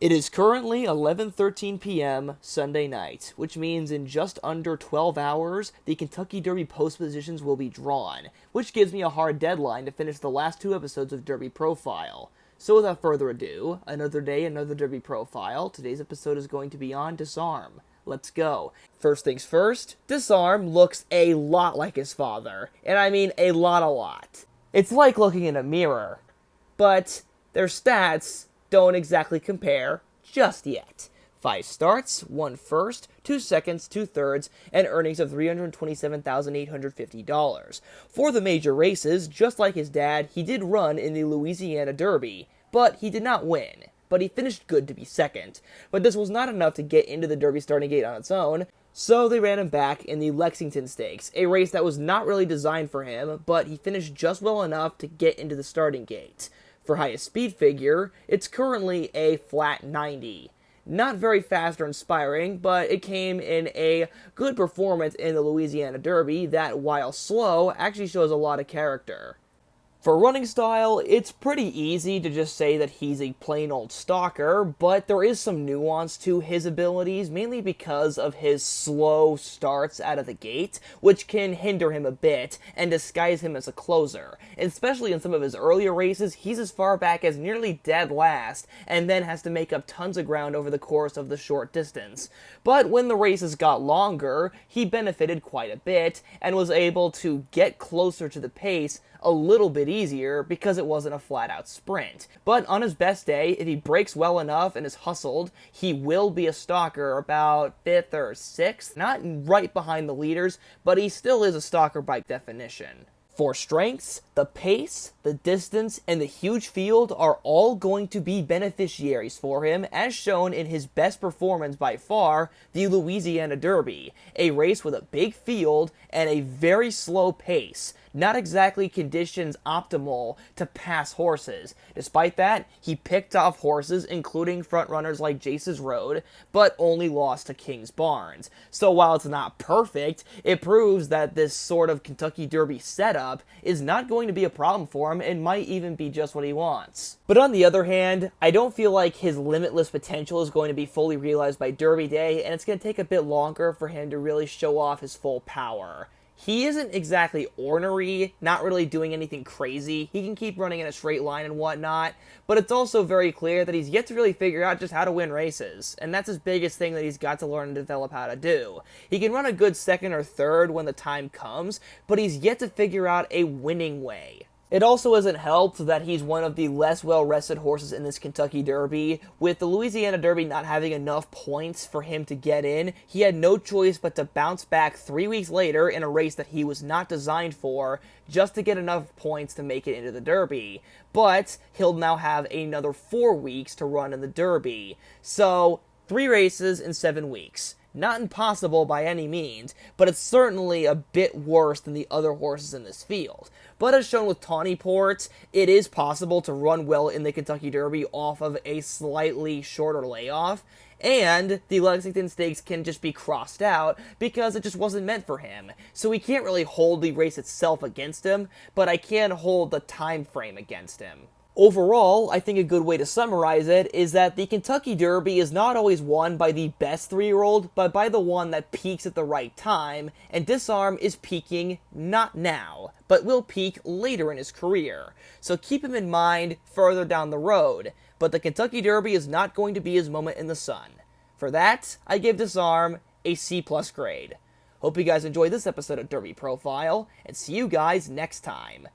It is currently 11:13 p.m. Sunday night, which means in just under 12 hours, the Kentucky Derby post positions will be drawn, which gives me a hard deadline to finish the last two episodes of Derby Profile. So without further ado, another day, another Derby Profile. Today's episode is going to be on Disarm. Let's go. First things first, Disarm looks a lot like his father, and I mean a lot. It's like looking in a mirror, but their stats don't exactly compare just yet. 5 starts, 1 first, 2 seconds, 2 thirds, and earnings of $327,850. For the major races, just like his dad, he did run in the Louisiana Derby, but he did not win. But he finished good to be second. But this was not enough to get into the Derby starting gate on its own, so they ran him back in the Lexington Stakes, a race that was not really designed for him, but he finished just well enough to get into the starting gate. For highest speed figure, it's currently a flat 90. Not very fast or inspiring, but it came in a good performance in the Louisiana Derby that, while slow, actually shows a lot of character. For running style, it's pretty easy to just say that he's a plain old stalker, but there is some nuance to his abilities, mainly because of his slow starts out of the gate, which can hinder him a bit and disguise him as a closer. Especially in some of his earlier races, he's as far back as nearly dead last, and then has to make up tons of ground over the course of the short distance. But when the races got longer, he benefited quite a bit, and was able to get closer to the pace a little bit easier because it wasn't a flat-out sprint. But on his best day, if he breaks well enough and is hustled, he will be a stalker about 5th or 6th, not right behind the leaders, but he still is a stalker by definition. For strengths, the pace, the distance, and the huge field are all going to be beneficiaries for him, as shown in his best performance by far, the Louisiana Derby, a race with a big field and a very slow pace. Not exactly conditions optimal to pass horses. Despite that, he picked off horses, including frontrunners like Jace's Road, but only lost to King's Barnes. So while it's not perfect, it proves that this sort of Kentucky Derby setup is not going to be a problem for him and might even be just what he wants. But on the other hand, I don't feel like his limitless potential is going to be fully realized by Derby Day, and it's going to take a bit longer for him to really show off his full power. He isn't exactly ornery, not really doing anything crazy. He can keep running in a straight line and whatnot, but it's also very clear that he's yet to really figure out just how to win races, and that's his biggest thing that he's got to learn and develop how to do. He can run a good second or third when the time comes, but he's yet to figure out a winning way. It also hasn't helped that he's one of the less well-rested horses in this Kentucky Derby. With the Louisiana Derby not having enough points for him to get in, he had no choice but to bounce back 3 weeks later in a race that he was not designed for, just to get enough points to make it into the Derby. But he'll now have another 4 weeks to run in the Derby. So, 3 races in 7 weeks. Not impossible by any means, but it's certainly a bit worse than the other horses in this field. But as shown with Tawnyport, it is possible to run well in the Kentucky Derby off of a slightly shorter layoff, and the Lexington Stakes can just be crossed out because it just wasn't meant for him. So we can't really hold the race itself against him, but I can hold the time frame against him. Overall, I think a good way to summarize it is that the Kentucky Derby is not always won by the best 3-year-old, but by the one that peaks at the right time, and Disarm is peaking not now, but will peak later in his career. So keep him in mind further down the road, but the Kentucky Derby is not going to be his moment in the sun. For that, I give Disarm a C+ grade. Hope you guys enjoyed this episode of Derby Profile, and see you guys next time.